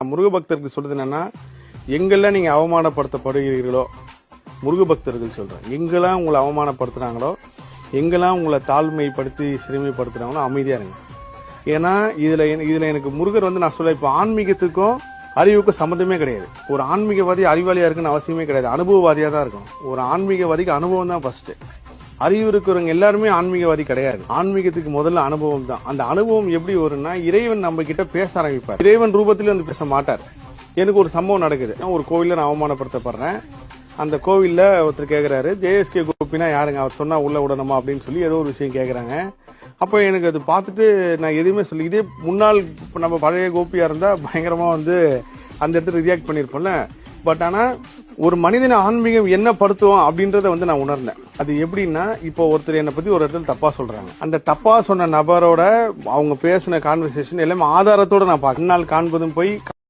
முருக பக்தருக்கு சொல்றது என்னன்னா, எங்கெல்லாம் நீங்க அவமானப்படுத்தப்படுகிறீர்களோ, முருக பக்தர்கள் சொல்றேன், எங்கெல்லாம் உங்களை அவமானப்படுத்துறாங்களோ, எங்கெல்லாம் உங்களை தாழ்மைப்படுத்தி சிறுமைப்படுத்துறாங்களோ அமைதியா இருங்க. ஏன்னா இதுல எனக்கு முருகர் நான் சொல்ல இப்ப ஆன்மீகத்துக்கும் அறிவுக்கும் சம்மந்தமே கிடையாது. ஒரு ஆன்மீகவாதி அறிவாளியா இருக்குன்னு அவசியமே கிடையாது, அனுபவவாதியா தான் இருக்கணும். ஒரு ஆன்மீகவாதிக்கு அனுபவம் தான் ஃபர்ஸ்ட். அறிவு இருக்கிறவங்க எல்லாருமே ஆன்மீகவாதி கிடையாது. ஆன்மீகத்துக்கு முதல்ல அனுபவம் தான். அந்த அனுபவம் எப்படி வரும்னா, இறைவன் நம்ம கிட்ட பேச ஆரம்பிப்பார். இறைவன் ரூபத்திலே பேச மாட்டார். எனக்கு ஒரு சம்பவம் நடக்குது. ஒரு கோவில்ல நான் அவமானப்படுத்தப்படுறேன். அந்த கோவில்ல ஒருத்தர் கேக்குறாரு, ஜேஎஸ்கே கோபினா யாருங்க, அவர் சொன்னா உள்ள விடணுமா அப்படின்னு சொல்லி ஏதோ ஒரு விஷயம் கேக்குறாங்க. அப்ப எனக்கு அது பார்த்துட்டு நான் எதுவுமே சொல்லி, இதே முன்னாள் நம்ம பழைய கோபியா இருந்தா பயங்கரமா அந்த இடத்துல ரியாக்ட் பண்ணிருப்போம்ல. பட் ஆனா ஒரு மனிதன ஆன்மீகம் என்ன படுத்துவோம் அப்படின்றத நான் உணர்ந்தேன். அது எப்படின்னா, இப்போ ஒருத்தர் என்னை பத்தி ஒரு இடத்துல தப்பா சொல்றாங்க. அந்த தப்பா சொன்ன நபரோட அவங்க பேசின கான்வர்சேஷன் எல்லாமே ஆதாரத்தோட நான் பார்க்க, காண்பதும் போய்